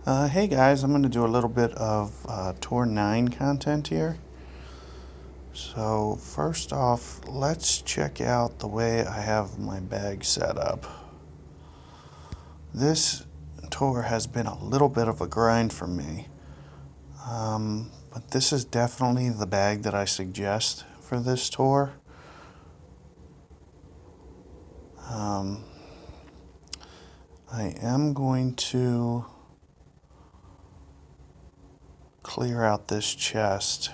Hey guys, I'm going to do a little bit of Tour 9 content here. So first off, let's check out the way I have my bag set up. This tour has been a little bit of a grind for me, but this is definitely the bag that I suggest for this tour. Um, I am going to clear out this chest.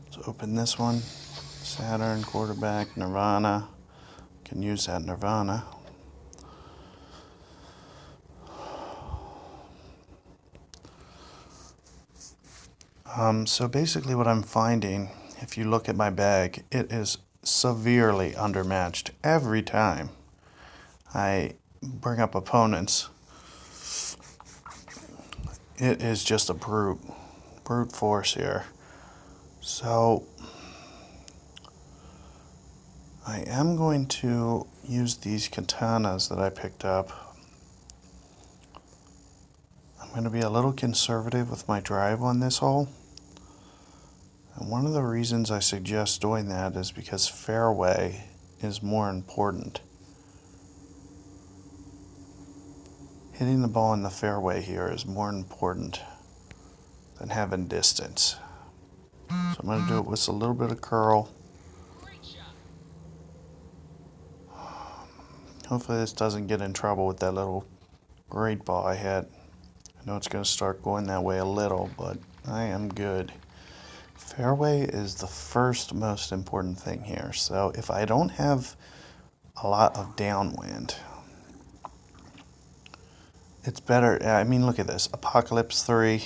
Let's open this one. Saturn, quarterback, Nirvana. Can use that Nirvana. So basically what I'm finding, if you look at my bag, it is severely undermatched every time I bring up opponents. It is just a brute force here. So I am going to use these katanas that I picked up. I'm going to be a little conservative with my drive on this hole. And one of the reasons I suggest doing that is because fairway is more important. Hitting the ball in the fairway here is more important than having distance. So I'm going to do it with a little bit of curl. Hopefully this doesn't get in trouble with that little great ball I had. I know it's going to start going that way a little, but I am good. Fairway is the first most important thing here. So if I don't have a lot of downwind, it's better. I mean, look at this. Apocalypse 3.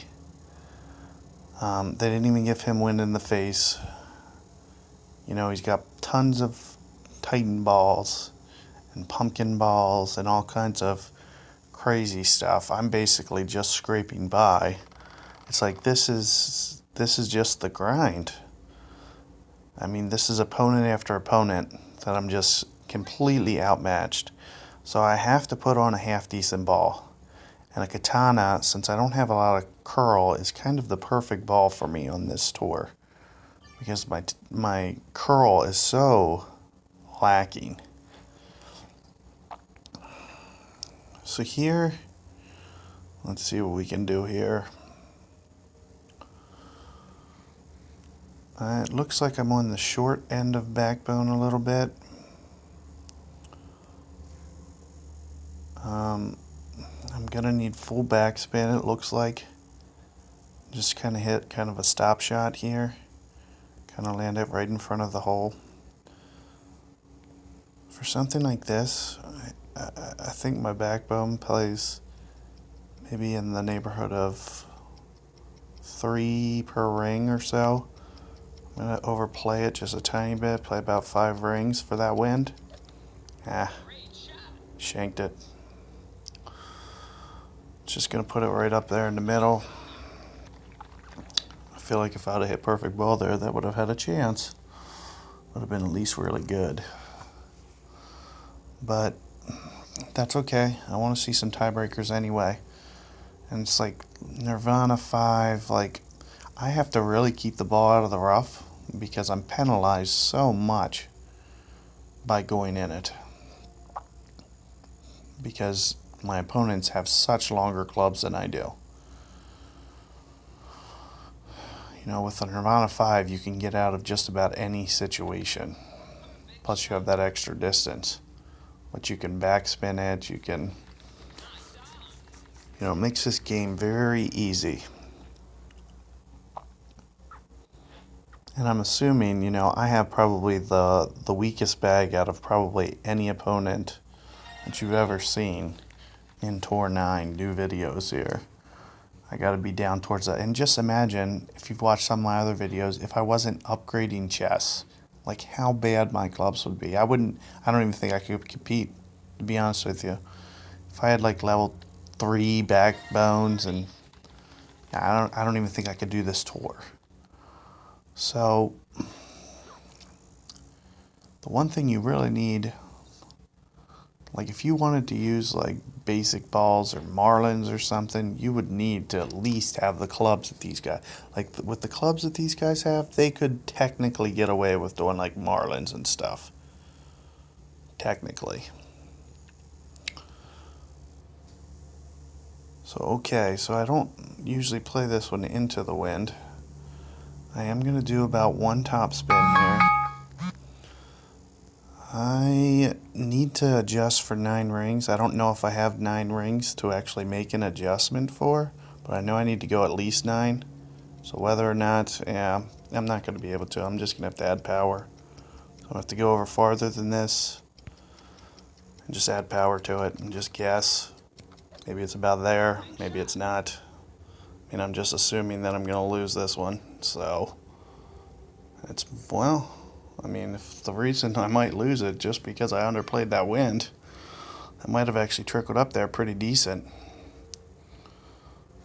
They didn't even give him wind in the face. You know, he's got tons of Titan balls and pumpkin balls and all kinds of crazy stuff. I'm basically just scraping by. It's like this is just the grind. I mean, this is opponent after opponent that I'm just completely outmatched. So I have to put on a half decent ball. And a katana, since I don't have a lot of curl, is kind of the perfect ball for me on this tour. Because my curl is so lacking. So here, let's see what we can do here. It looks like I'm on the short end of backbone a little bit. I'm gonna need full backspin, it looks like. Just kind of hit kind of a stop shot here. Kind of land it right in front of the hole. For something like this, I think my backbone plays maybe in the neighborhood of 3 per ring or so. I'm going to overplay it just a tiny bit, play about 5 rings for that wind. Shanked it. Just going to put it right up there in the middle. I feel like if I would have hit perfect ball there, that would have had a chance. Would have been at least really good. But that's okay. I want to see some tiebreakers anyway. And it's like Nirvana 5, like I have to really keep the ball out of the rough because I'm penalized so much by going in it. Because my opponents have such longer clubs than I do. You know, with the Nirvana 5, you can get out of just about any situation. Plus, you have that extra distance. But you can backspin it, you can. You know, it makes this game very easy. And I'm assuming, you know, I have probably the weakest bag out of probably any opponent that you've ever seen in Tour 9 do videos here. I got to be down towards that. And just imagine, if you've watched some of my other videos, if I wasn't upgrading chess, like how bad my clubs would be. I don't even think I could compete, to be honest with you. If I had like level 3 backbones, and I don't even think I could do this tour. So the one thing you really need, like if you wanted to use like basic balls or Marlins or something, you would need to at least have the clubs that these guys, like with the clubs that these guys have, they could technically get away with doing like Marlins and stuff. Technically. So, okay, so I don't usually play this one into the wind. I am going to do about one top spin here. I need to adjust for 9 rings. I don't know if I have 9 rings to actually make an adjustment for, but I know I need to go at least 9. So whether or not, yeah, I'm not going to be able to. I'm just going to have to add power. So I have to go over farther than this and just add power to it and just guess. Maybe it's about there, maybe it's not. I mean, I'm just assuming that I'm going to lose this one. So it's, well, I mean, if the reason I might lose it just because I underplayed that wind, that might have actually trickled up there pretty decent.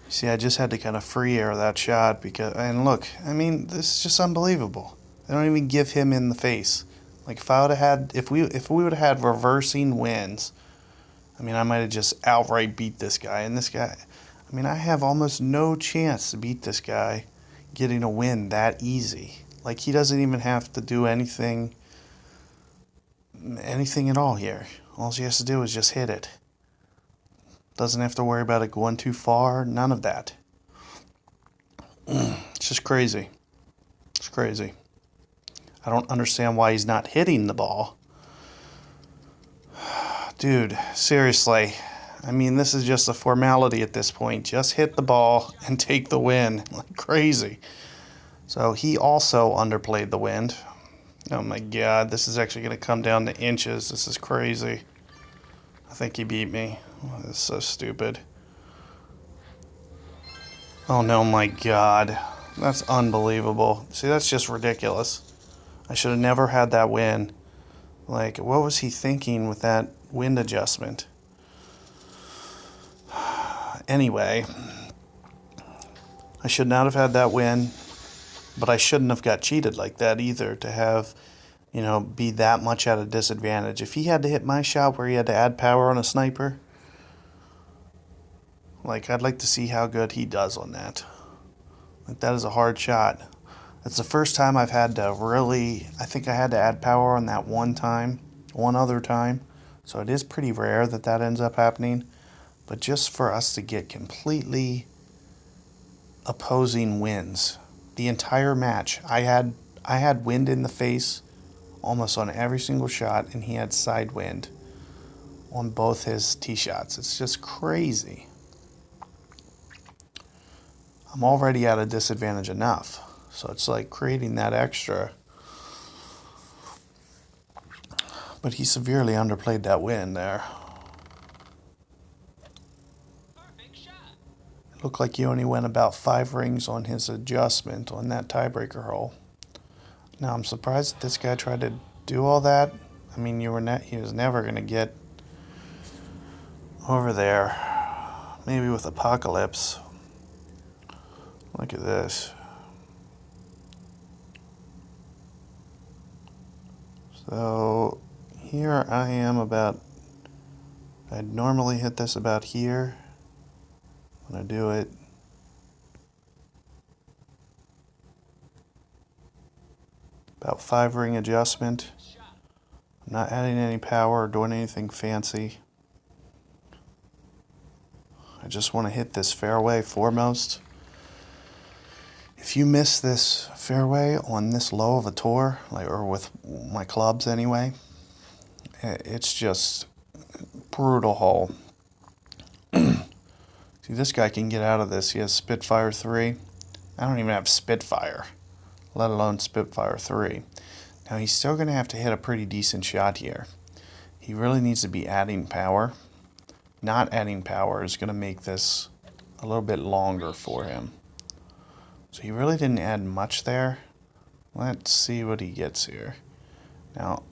See, I just had to kind of free air that shot because, and look, I mean, this is just unbelievable. They don't even give him in the face. Like if I would have had, if we would have had reversing winds, I mean, I might have just outright beat this guy. And this guy, I mean, I have almost no chance to beat this guy getting a win that easy. Like he doesn't even have to do anything at all here. All he has to do is just hit it. Doesn't have to worry about it going too far. None of that. It's just crazy. It's crazy. I don't understand why he's not hitting the ball. Dude, seriously. I mean, this is just a formality at this point. Just hit the ball and take the win. Like crazy. So he also underplayed the wind. Oh my god, this is actually going to come down to inches. This is crazy. I think he beat me. Oh, this is so stupid. Oh no, my god. That's unbelievable. See, that's just ridiculous. I should have never had that win. Like, what was he thinking with that wind adjustment? Anyway, I should not have had that win, but I shouldn't have got cheated like that either to have, you know, be that much at a disadvantage. If he had to hit my shot where he had to add power on a sniper, like, I'd like to see how good he does on that. Like, that is a hard shot. That's the first time I've had to really, I think I had to add power on that one other time. So it is pretty rare that that ends up happening. But just for us to get completely opposing wins, the entire match, I had wind in the face almost on every single shot, and he had side wind on both his tee shots. It's just crazy. I'm already at a disadvantage enough. So it's like creating that extra. But he severely underplayed that wind there. It looked like he only went about 5 rings on his adjustment on that tiebreaker hole. Now I'm surprised that this guy tried to do all that. I mean, he was never going to get over there. Maybe with Apocalypse. Look at this. So here I am about, I'd normally hit this about here. When I do it, about 5 ring adjustment. I'm not adding any power or doing anything fancy. I just want to hit this fairway foremost. If you miss this fairway on this low of a tour, like, or with my clubs anyway, it's just brutal hole. See, this guy can get out of this. He has Spitfire 3. I don't even have Spitfire, let alone Spitfire 3. Now he's still going to have to hit a pretty decent shot here. He really needs to be adding power. Not adding power is going to make this a little bit longer for him. So he really didn't add much there. Let's see what he gets here. Now,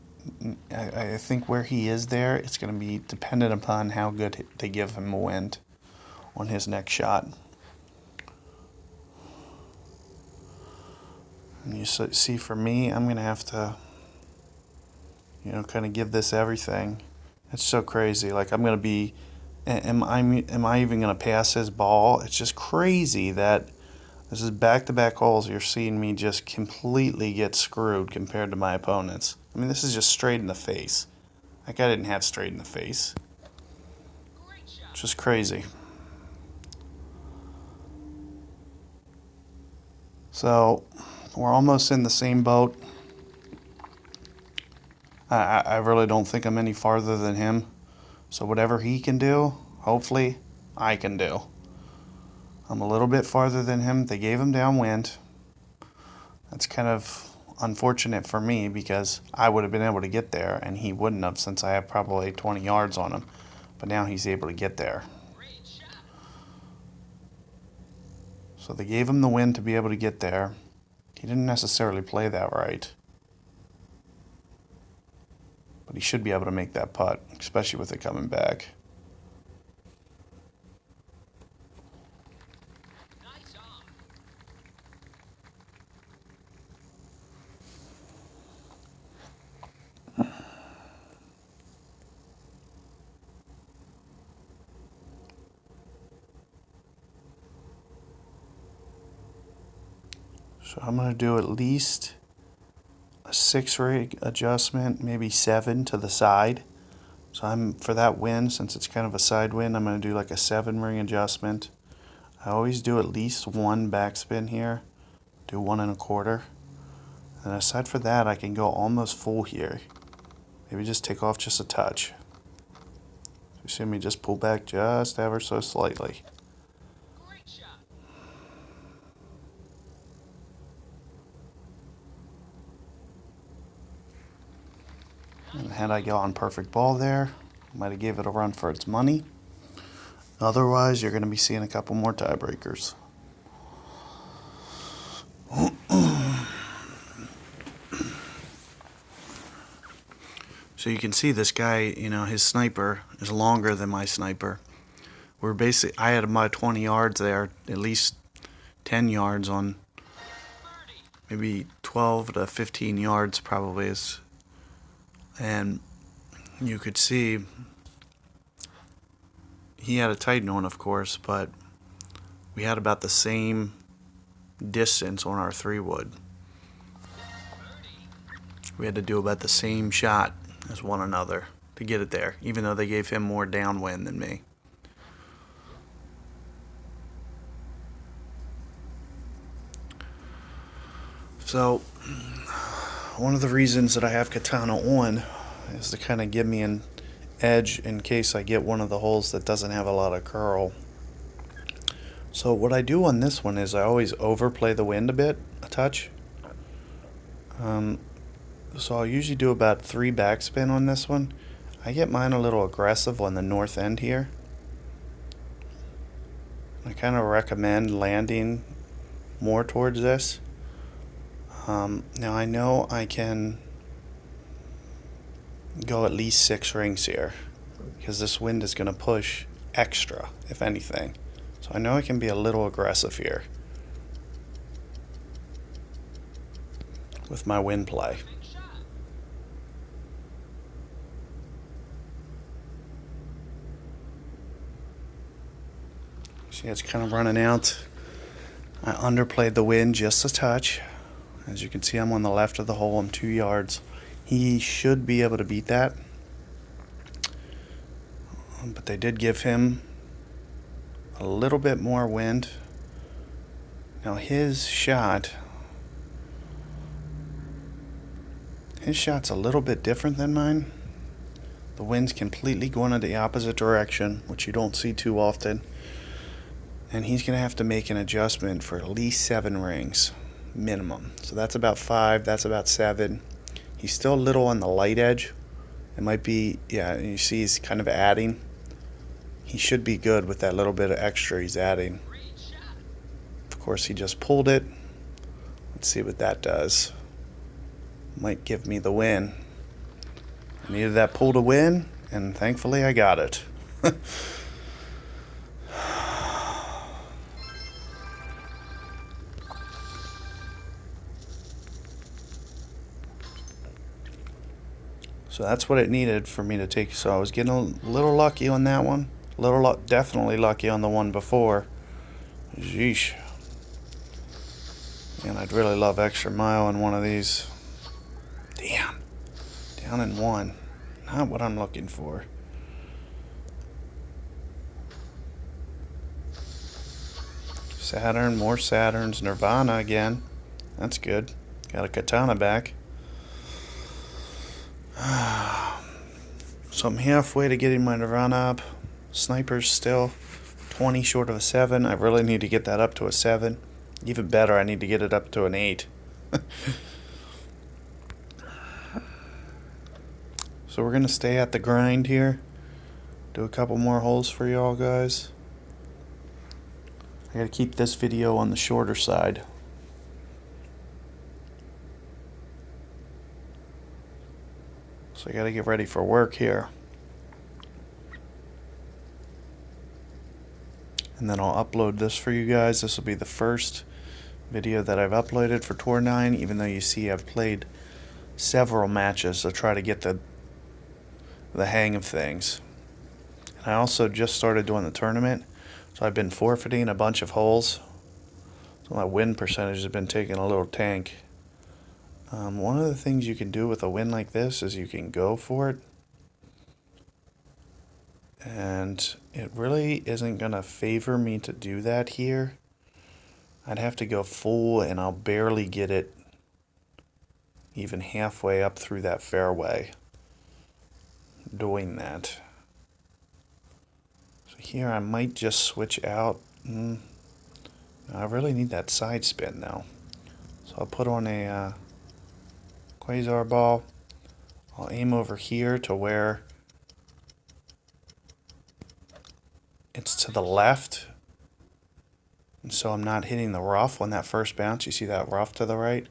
I think where he is there, it's going to be dependent upon how good they give him a wind on his next shot. And you see, for me, I'm going to have to, you know, kind of give this everything. It's so crazy. Like, I'm going to be Am I even going to pass his ball? It's just crazy that this is back-to-back holes. You're seeing me just completely get screwed compared to my opponents. I mean, this is just straight in the face. That guy didn't have straight in the face. It's just crazy. So, we're almost in the same boat. I really don't think I'm any farther than him. So whatever he can do, hopefully I can do. I'm a little bit farther than him. They gave him downwind. That's kind of unfortunate for me because I would have been able to get there and he wouldn't have, since I have probably 20 yards on him. But now he's able to get there. So they gave him the wind to be able to get there. He didn't necessarily play that right. But he should be able to make that putt, especially with it coming back. So I'm going to do at least a 6-ring adjustment, maybe 7 to the side. So for that wind, since it's kind of a side wind, I'm going to do like a 7-ring adjustment. I always do at least 1 backspin here, do 1 1/4. And aside for that, I can go almost full here. Maybe just take off just a touch. You see me just pull back just ever so slightly. And had I gone perfect ball there, might have gave it a run for its money. Otherwise, you're going to be seeing a couple more tiebreakers. So you can see this guy, his sniper is longer than my sniper. I had about 20 yards there, at least 10 yards on, maybe 12 to 15 yards probably is. And you could see he had a Titan on, of course, but we had about the same distance on our 3-wood. We had to do about the same shot as one another to get it there, even though they gave him more downwind than me. So, one of the reasons that I have Katana on is to kind of give me an edge in case I get one of the holes that doesn't have a lot of curl. So what I do on this one is I always overplay the wind a touch. So I'll usually do about 3 backspin on this one. I get mine a little aggressive on the north end here. I kind of recommend landing more towards this. Now I know I can go at least 6 rings here because this wind is going to push extra, if anything. So I know I can be a little aggressive here with my wind play. See, it's kind of running out. I underplayed the wind just a touch. As you can see, I'm on the left of the hole. I'm 2 yards. He should be able to beat that. But they did give him a little bit more wind. Now his shot's a little bit different than mine. The wind's completely going in the opposite direction, which you don't see too often. And he's going to have to make an adjustment for at least 7 rings minimum. So that's about 5, that's about 7. He's still a little on the light edge. It might be, yeah, you see he's kind of adding. He should be good with that little bit of extra he's adding. Of course, he just pulled it. Let's see what that does. Might give me the win. I needed that pull to win, and thankfully I got it. So that's what it needed for me to take. So I was getting a little lucky on that one. Definitely lucky on the one before. Yeesh. Man, I'd really love extra mile in one of these. Damn. Down in one. Not what I'm looking for. Saturn, more Saturns, Nirvana again. That's good. Got a katana back. So I'm halfway to getting my Nirvana up. Sniper's still 20 short of a 7. I really need to get that up to a 7. Even better, I need to get it up to an 8. So we're going to stay at the grind here. Do a couple more holes for y'all guys. I got to keep this video on the shorter side. So I got to get ready for work here. And then I'll upload this for you guys. This will be the first video that I've uploaded for Tour 9, even though you see I've played several matches to try to get the hang of things. And I also just started doing the tournament, so I've been forfeiting a bunch of holes. So my win percentage has been taking a little tank. One of the things you can do with a win like this is you can go for it. And it really isn't going to favor me to do that here. I'd have to go full, and I'll barely get it even halfway up through that fairway doing that. So here I might just switch out. I really need that side spin though. So I'll put on a Quasar ball. I'll aim over here to where it's to the left, and so I'm not hitting the rough on that first bounce. You see that rough to the right?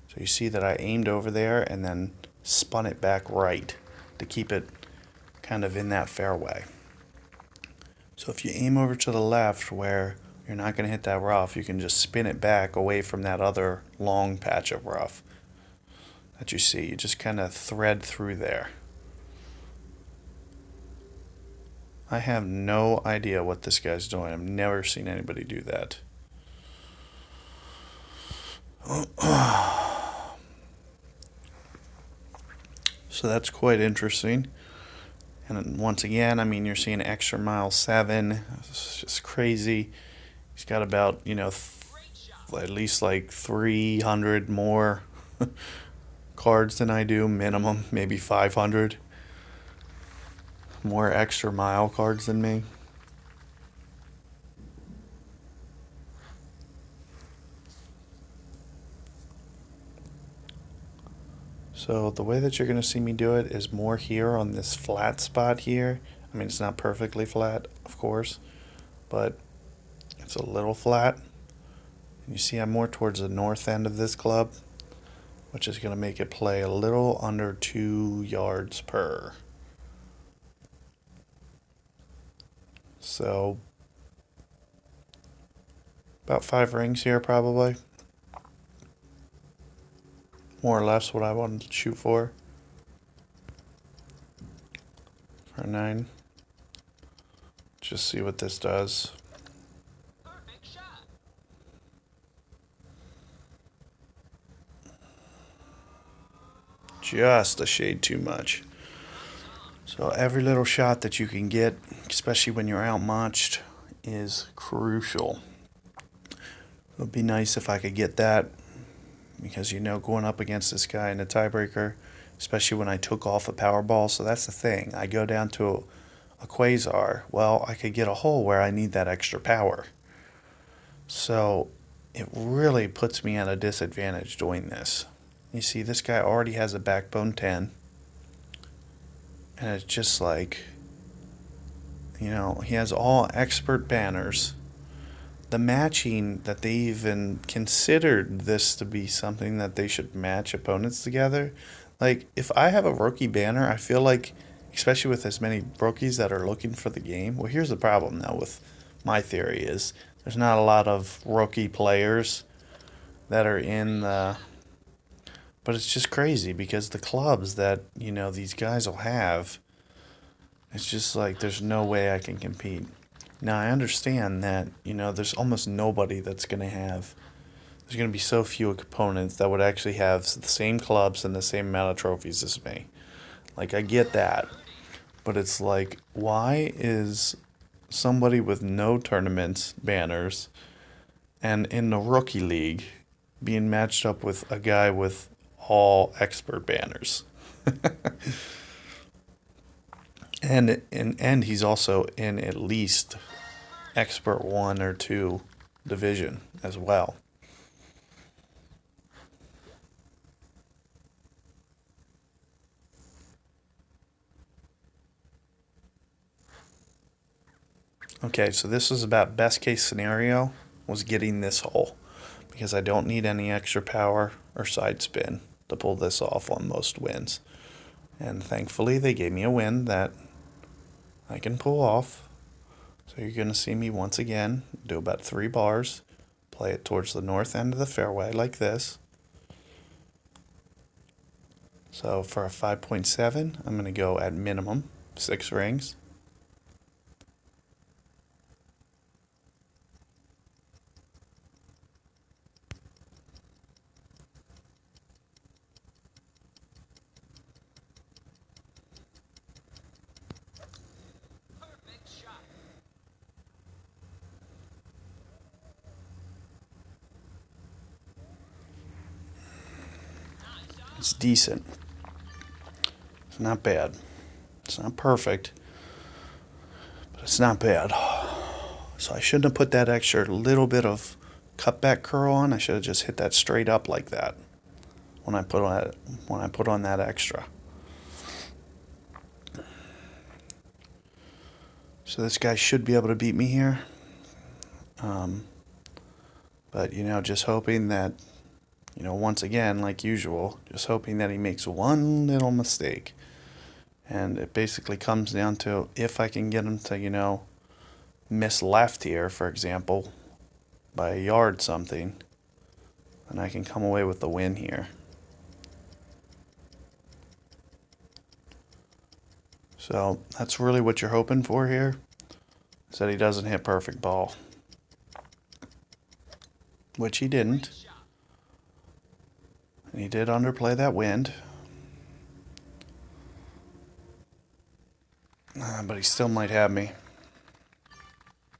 So you see that I aimed over there and then spun it back right to keep it kind of in that fairway. So if you aim over to the left where you're not going to hit that rough, you can just spin it back away from that other long patch of rough that you see. You just kind of thread through there. I have no idea what this guy's doing. I've never seen anybody do that. So that's quite interesting. And once again, I mean, you're seeing extra mile 7. It's just crazy. He's got about, at least like 300 more cards than I do, minimum, maybe 500 more extra mile cards than me. So the way that you're going to see me do it is more here on this flat spot here. I mean, it's not perfectly flat, of course, but it's a little flat. And you see I'm more towards the north end of this club, which is going to make it play a little under 2 yards per. So about 5 rings here probably. More or less what I wanted to shoot for a 9. Just see what this does. Perfect shot. Just a shade too much. So every little shot that you can get, especially when you're outmatched, is crucial. It would be nice if I could get that, because going up against this guy in a tiebreaker, especially when I took off a Powerball. So that's the thing. I go down to a Quasar. Well, I could get a hole where I need that extra power. So it really puts me at a disadvantage doing this. You see, this guy already has a backbone 10. And it's just like, he has all expert banners. The matching that they even considered this to be something that they should match opponents together. Like, if I have a rookie banner, I feel like, especially with as many rookies that are looking for the game. Well, here's the problem now with my theory is there's not a lot of rookie players that are in the... But it's just crazy because the clubs that, these guys will have, It's just like there's no way I can compete. Now I understand that, there's almost nobody that's going to have, there's going to be so few opponents that would actually have the same clubs and the same amount of trophies as me. Like, I get that. But it's like, why is somebody with no tournaments banners and in the rookie league being matched up with a guy with all expert banners? And he's also in at least expert 1 or 2 division as well. Okay, so this is about best case scenario was getting this hole because I don't need any extra power or side spin to pull this off on most wins. And thankfully they gave me a win that I can pull off. So you're going to see me once again do about 3 bars, play it towards the north end of the fairway like this. So for a 5.7, I'm going to go at minimum 6 rings. Perfect shot. Nice on. It's decent. It's not bad. It's not perfect, but it's not bad. So I shouldn't have put that extra little bit of cutback curl on. I should have just hit that straight up like that when I put on that extra. So this guy should be able to beat me here. But just hoping that, once again, like usual, just hoping that he makes one little mistake. And it basically comes down to if I can get him to, miss left here, for example, by a yard something, then I can come away with the win here. So that's really what you're hoping for here, is that he doesn't hit perfect ball. Which he didn't. Great shot. And he did underplay that wind. But he still might have me.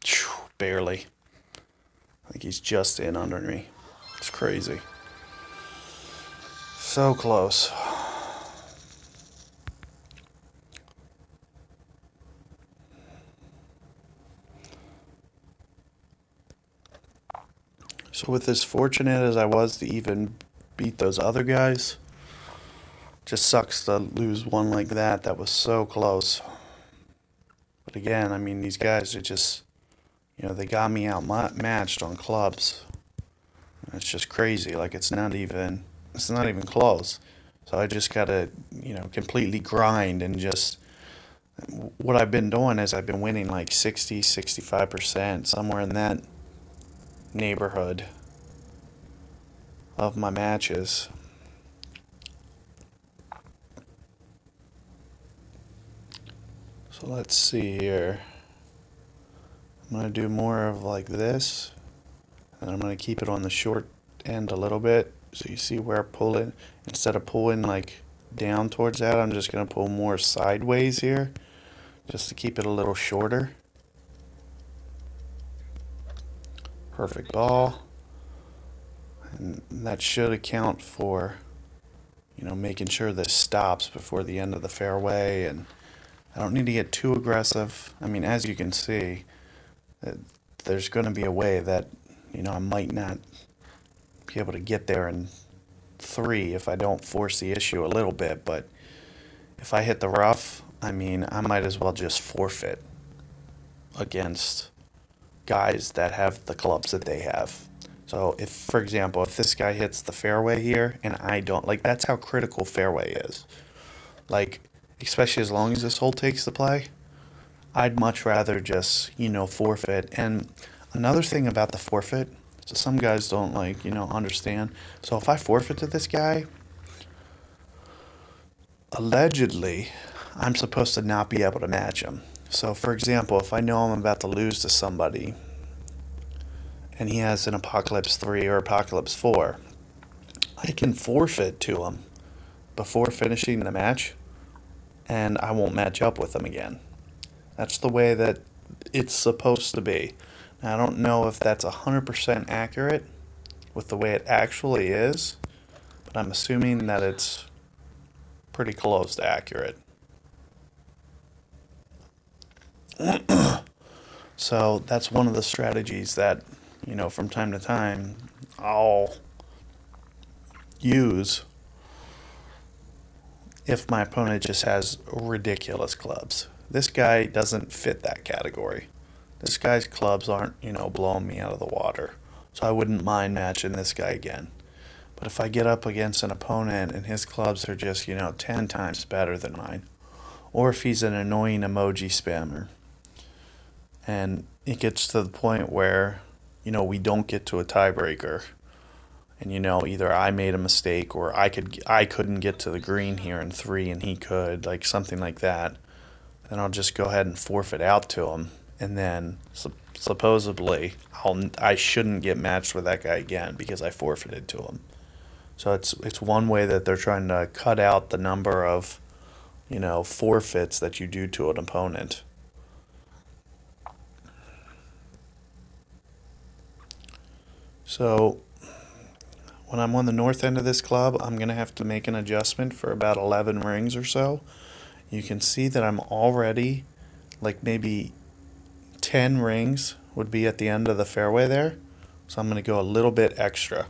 Phew, barely. I think he's just in under me. It's crazy. So close. So with as fortunate as I was to even beat those other guys, just sucks to lose one like that. That was so close. But again, I mean, these guys are just, they got me outmatched on clubs. It's just crazy. Like it's not even close. So I just gotta, completely grind and just. What I've been doing is I've been winning like 60, 65%, somewhere in that neighborhood of my matches. So let's see here. I'm going to do more of like this, and I'm going to keep it on the short end a little bit. So you see where I pull it, instead of pulling like down towards that, I'm just going to pull more sideways here, just to keep it a little shorter. Perfect ball. And that should account for, making sure this stops before the end of the fairway. And I don't need to get too aggressive. I mean, as you can see, there's going to be a way that, I might not be able to get there in 3 if I don't force the issue a little bit. But if I hit the rough, I mean, I might as well just forfeit against guys that have the clubs that they have. So if, for example, if this guy hits the fairway here and I don't, like that's how critical fairway is. Like, especially as long as this hole takes the play, I'd much rather just, forfeit. And another thing about the forfeit, so some guys don't understand. So if I forfeit to this guy, allegedly, I'm supposed to not be able to match him. So, for example, if I know I'm about to lose to somebody and he has an Apocalypse 3 or Apocalypse 4, I can forfeit to him before finishing the match and I won't match up with him again. That's the way that it's supposed to be. Now, I don't know if that's 100% accurate with the way it actually is, but I'm assuming that it's pretty close to accurate. So that's one of the strategies that, from time to time I'll use if my opponent just has ridiculous clubs. This guy doesn't fit that category. This guy's clubs aren't, blowing me out of the water. So I wouldn't mind matching this guy again. But if I get up against an opponent and his clubs are just, 10 times better than mine, or if he's an annoying emoji spammer, and it gets to the point where, we don't get to a tiebreaker, and either I made a mistake or I couldn't get to the green here in 3 and he could, like something like that, then I'll just go ahead and forfeit out to him, and then supposedly I shouldn't get matched with that guy again because I forfeited to him. So it's one way that they're trying to cut out the number of, forfeits that you do to an opponent. So when I'm on the north end of this club, I'm going to have to make an adjustment for about 11 rings or so. You can see that I'm already, like maybe 10 rings would be at the end of the fairway there. So I'm going to go a little bit extra.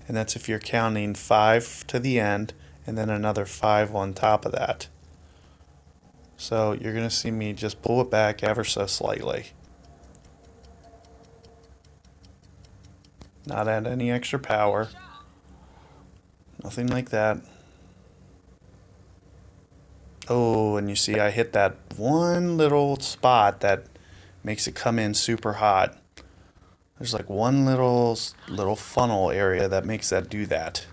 And that's if you're counting 5 to the end and then another 5 on top of that. So you're going to see me just pull it back ever so slightly. Not add any extra power. Nothing like that. Oh, and you see I hit that one little spot that makes it come in super hot. There's like one little funnel area that makes that do that.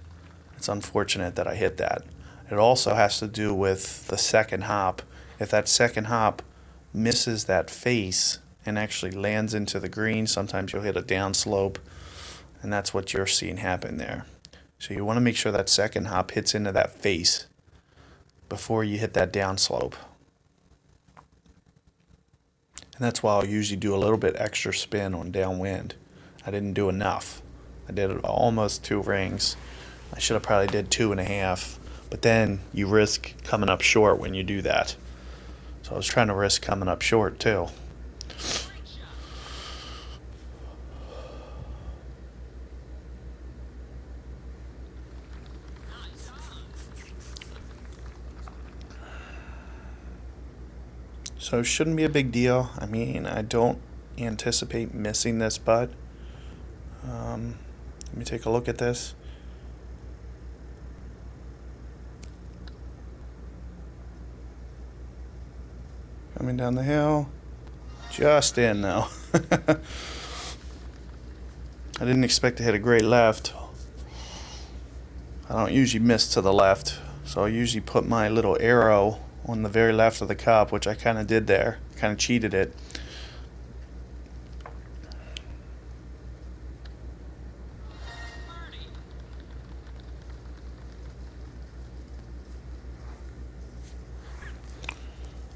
It's unfortunate that I hit that. It also has to do with the second hop. If that second hop misses that face and actually lands into the green, sometimes you'll hit a downslope, and that's what you're seeing happen there. So you want to make sure that second hop hits into that face before you hit that downslope. And that's why I'll usually do a little bit extra spin on downwind. I didn't do enough. I did almost 2 rings. I should have probably did 2.5. But then you risk coming up short when you do that. So I was trying to risk coming up short too. So it shouldn't be a big deal. I mean, I don't anticipate missing this putt. Let me take a look at this. Coming down the hill. Just in though. I didn't expect to hit a great left. I don't usually miss to the left. So I usually put my little arrow on the very left of the cup, which I kind of did there. Kind of cheated it.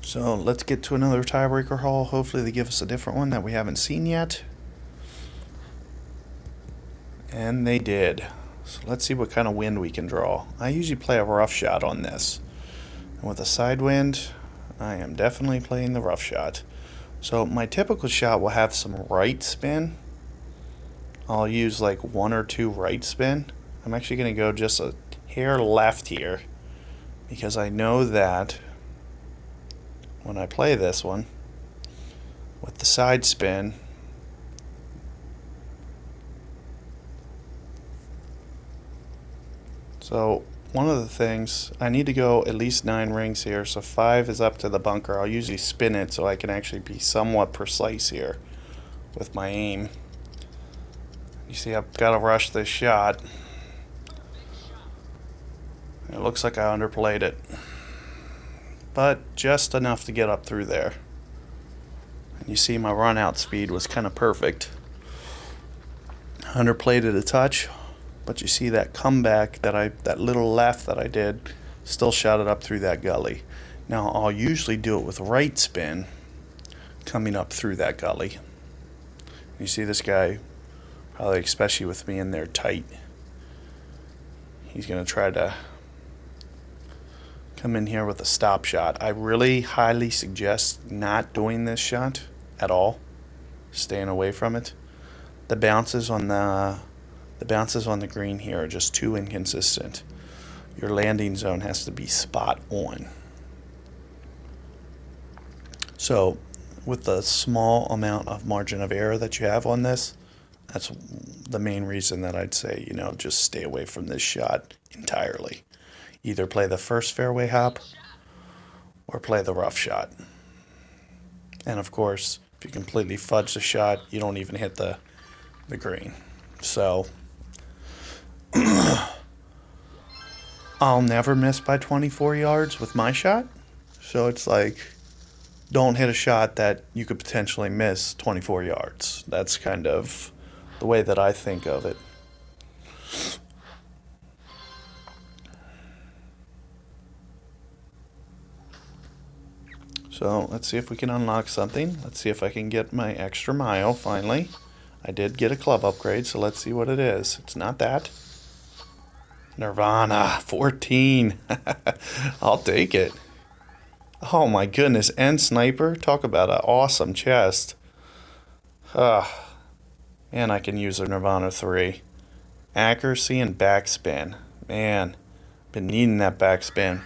So let's get to another tiebreaker hole. Hopefully they give us a different one that we haven't seen yet. And they did. So let's see what kind of wind we can draw. I usually play a rough shot on this. And with a side wind, I am definitely playing the rough shot. So my typical shot will have some right spin. I'll use like 1 or 2 right spin. I'm actually going to go just a hair left here because I know that when I play this one with the side spin, so one of the things, I need to go at least 9 rings here, so 5 is up to the bunker. I'll usually spin it so I can actually be somewhat precise here with my aim. You see, I've got to rush this shot. It looks like I underplayed it. but just enough to get up through there. And you see my run out speed was kind of perfect. Underplayed it a touch, but you see that comeback that little left that I did still shot it up through that gully. Now I'll usually do it with right spin coming up through that gully. You see this guy, probably especially with me in there tight, he's going to try to come in here with a stop shot. I really highly suggest not doing this shot at all, staying away from it. The bounces on the green here are just too inconsistent. Your landing zone has to be spot on. So with the small amount of margin of error that you have on this, that's the main reason that I'd say, just stay away from this shot entirely. Either play the first fairway hop or play the rough shot. And of course, if you completely fudge the shot, you don't even hit the green. So I'll never miss by 24 yards with my shot. So it's like, don't hit a shot that you could potentially miss 24 yards. That's kind of the way that I think of it. So let's see if we can unlock something. Let's see if I can get my extra mile finally. I did get a club upgrade, so let's see what it is. It's not that. Nirvana 14. I'll take it. Oh my goodness, and sniper. Talk about an awesome chest. And I can use a Nirvana 3. Accuracy and backspin. Man, been needing that backspin.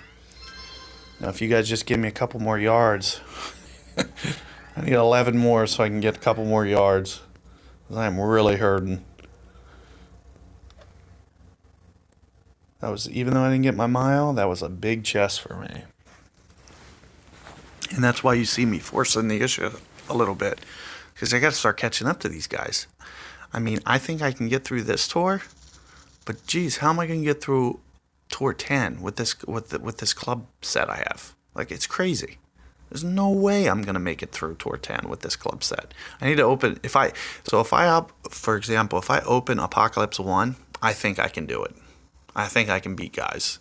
Now if you guys just give me a couple more yards. I need 11 more so I can get a couple more yards. I'm really hurting. Even though I didn't get my mile, that was a big chest for me. And that's why you see me forcing the issue a little bit. Because I got to start catching up to these guys. I mean, I think I can get through this tour. But geez, how am I going to get through tour 10 with this club set I have? Like, it's crazy. There's no way I'm going to make it through tour 10 with this club set. I need to open, for example, if I open Apocalypse 1, I think I can do it. I think I can beat guys.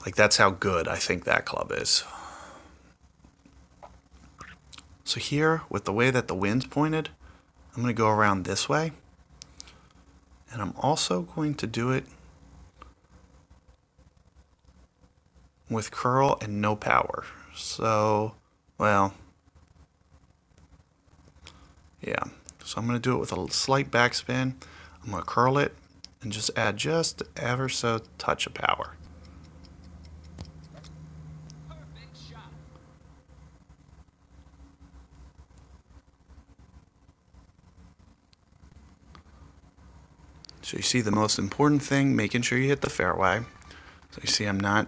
Like, that's how good I think that club is. So here, with the way that the wind's pointed, I'm going to go around this way. And I'm also going to do it with curl and no power. So, well, yeah. So I'm going to do it with a slight backspin. I'm going to curl it and just add just ever so touch of power. Perfect shot. So you see the most important thing, making sure you hit the fairway. So you see I'm not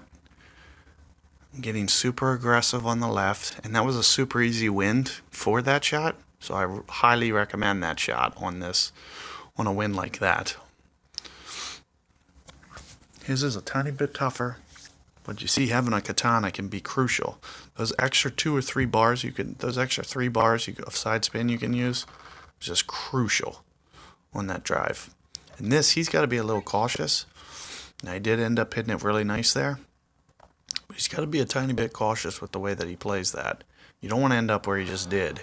getting super aggressive on the left, and that was a super easy wind for that shot. So I highly recommend that shot on a wind like that. His is a tiny bit tougher, but you see having a katana can be crucial. Those extra 2 or 3 bars of side spin you can use is just crucial on that drive. And this, he's got to be a little cautious. And I did end up hitting it really nice there. But he's got to be a tiny bit cautious with the way that he plays that. You don't want to end up where he just did.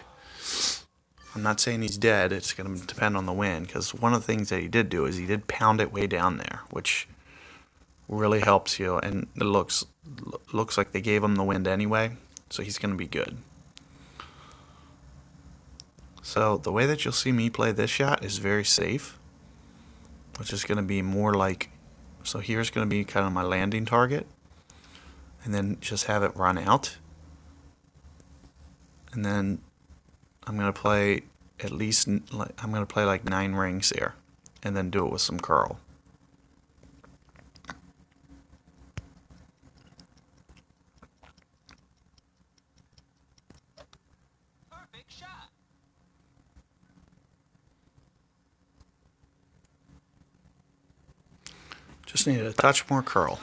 I'm not saying he's dead. It's going to depend on the wind. Because one of the things that he did do is he did pound it way down there, which really helps you. And it looks like they gave him the wind anyway. So he's going to be good. So the way that you'll see me play this shot is very safe. Which is going to be more like, so here's going to be kind of my landing target. And then just have it run out. And then I'm going to play like 9 rings here. And then do it with some curl. Perfect shot. Just needed a touch more curl.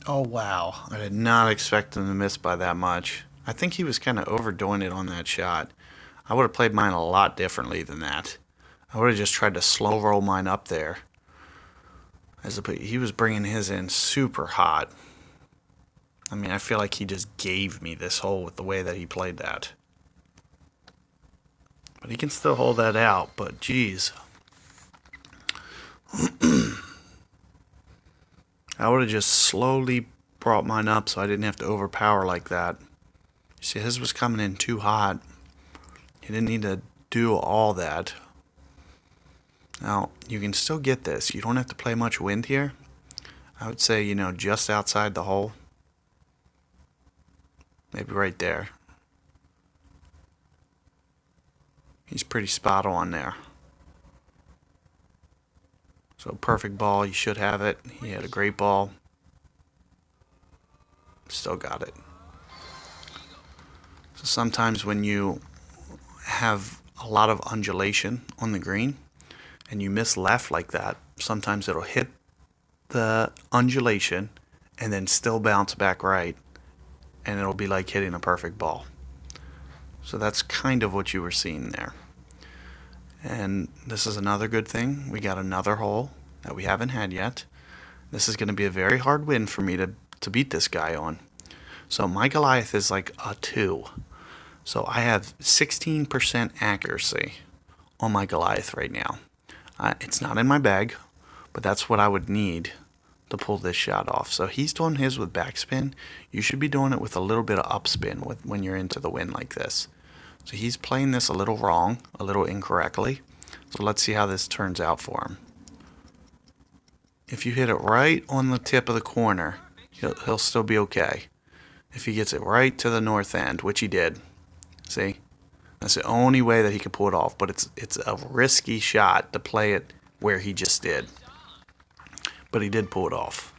Oh, wow. I did not expect him to miss by that much. I think he was kind of overdoing it on that shot. I would have played mine a lot differently than that. I would have just tried to slow roll mine up there. He was bringing his in super hot. I mean, I feel like he just gave me this hole with the way that he played that. But he can still hold that out, but geez. I would have just slowly brought mine up so I didn't have to overpower like that. You see, his was coming in too hot. He didn't need to do all that. Now, you can still get this. You don't have to play much wind here. I would say, just outside the hole. Maybe right there. He's pretty spot on there. So perfect ball, you should have it. He had a great ball. Still got it. So sometimes when you have a lot of undulation on the green and you miss left like that, sometimes it'll hit the undulation and then still bounce back right, and it'll be like hitting a perfect ball. So that's kind of what you were seeing there. And this is another good thing. We got another hole that we haven't had yet. This is going to be a very hard win for me to beat this guy on. So my Goliath is like a 2. So I have 16% accuracy on my Goliath right now. It's not in my bag, but that's what I would need to pull this shot off. So he's doing his with backspin. You should be doing it with a little bit of upspin when you're into the wind like this. So he's playing this a little wrong, a little incorrectly. So let's see how this turns out for him. If you hit it right on the tip of the corner, he'll still be okay. If he gets it right to the north end, which he did, see? That's the only way that he could pull it off, but it's a risky shot to play it where he just did. But he did pull it off.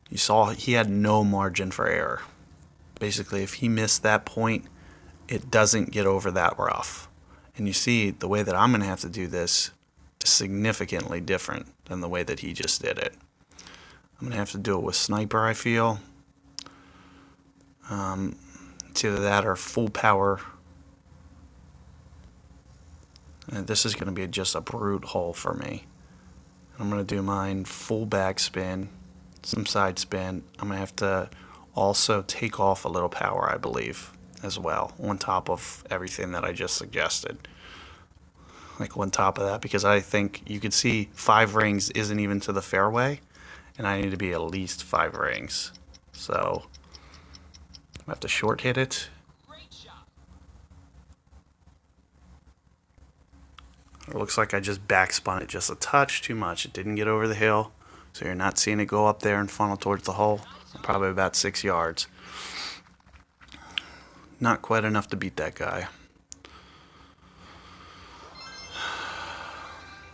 You saw he had no margin for error. Basically, if he missed that point, it doesn't get over that rough. And you see, the way that I'm going to have to do this is significantly different than the way that he just did it. I'm going to have to do it with sniper, I feel. It's either that or full power. And this is going to be just a brute hole for me. I'm going to do mine full backspin, some side spin. I'm going to have to also take off a little power, I believe, as well, on top of everything that I just suggested. Like on top of that, because I think you could see 5 rings isn't even to the fairway, and I need to be at least 5 rings. So I have to short hit it. It looks like I just backspun it just a touch too much. It didn't get over the hill, so you're not seeing it go up there and funnel towards the hole. Probably about 6 yards. Not quite enough to beat that guy.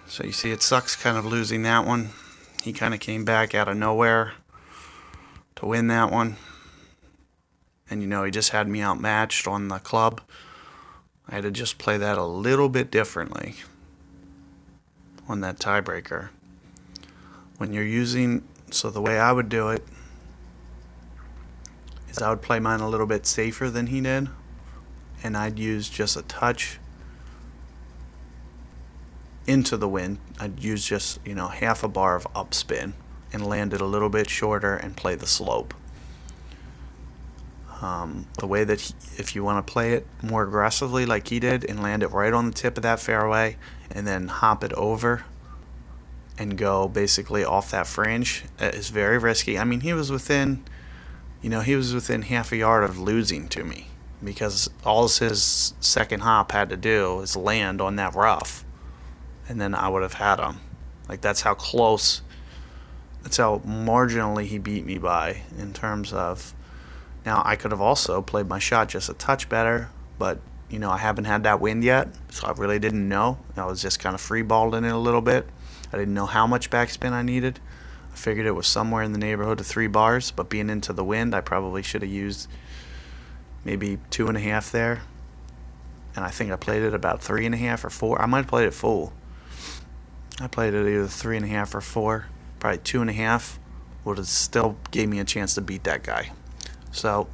So you see, it sucks kind of losing that one. He kind of came back out of nowhere to win that one. And he just had me outmatched on the club. I had to just play that a little bit differently on that tiebreaker. When you're using, so the way I would do it is I would play mine a little bit safer than he did, and I'd use just a touch into the wind. I'd use just, half a bar of upspin and land it a little bit shorter and play the slope. The way that if you want to play it more aggressively like he did and land it right on the tip of that fairway and then hop it over and go basically off that fringe, is very risky. I mean, he was within half a yard of losing to me, because all his second hop had to do is land on that rough, and then I would have had him. Like, that's how close, that's how marginally he beat me by in terms of. Now, I could have also played my shot just a touch better, but, I haven't had that wind yet, so I really didn't know. I was just kind of free-balled in it a little bit. I didn't know how much backspin I needed. I figured it was somewhere in the neighborhood of 3 bars, but being into the wind, I probably should have used maybe 2.5 there. And I think I played it about 3.5 or 4. I might have played it full. I played it either 3.5 or 4, probably 2.5 would have still gave me a chance to beat that guy. So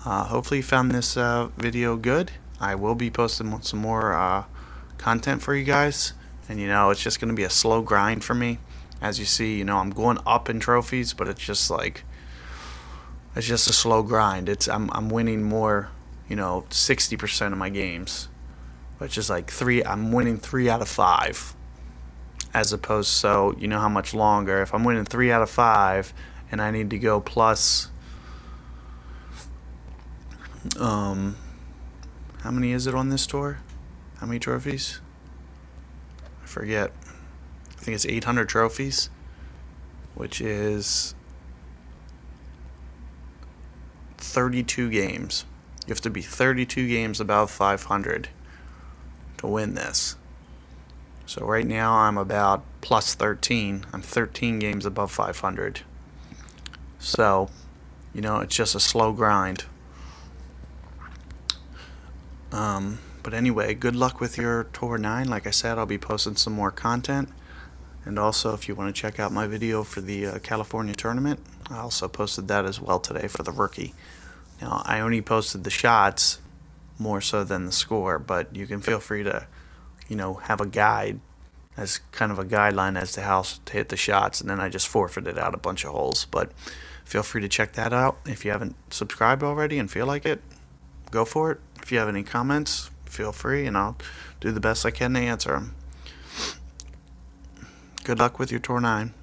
hopefully you found this video good. I will be posting some more content for you guys, and it's just going to be a slow grind for me. As you see, I'm going up in trophies, but it's just a slow grind. I'm winning more, 60% of my games, but it's just like I'm winning 3 out of 5, as opposed, so how much longer if I'm winning 3 out of 5 and I need to go plus how many is it on this tour? How many trophies? I forget. I think it's 800 trophies, which is 32 games. You have to be 32 games above 500 to win this. So right now I'm about plus 13. I'm 13 games above 500. So, it's just a slow grind. But anyway, good luck with your Tour 9. Like I said, I'll be posting some more content. And also, if you want to check out my video for the California tournament, I also posted that as well today for the rookie. Now, I only posted the shots more so than the score, but you can feel free to, have a guide as kind of a guideline as to how to hit the shots, and then I just forfeited out a bunch of holes. But feel free to check that out. If you haven't subscribed already and feel like it, go for it. If you have any comments, feel free, and I'll do the best I can to answer them. Good luck with your Tour 9.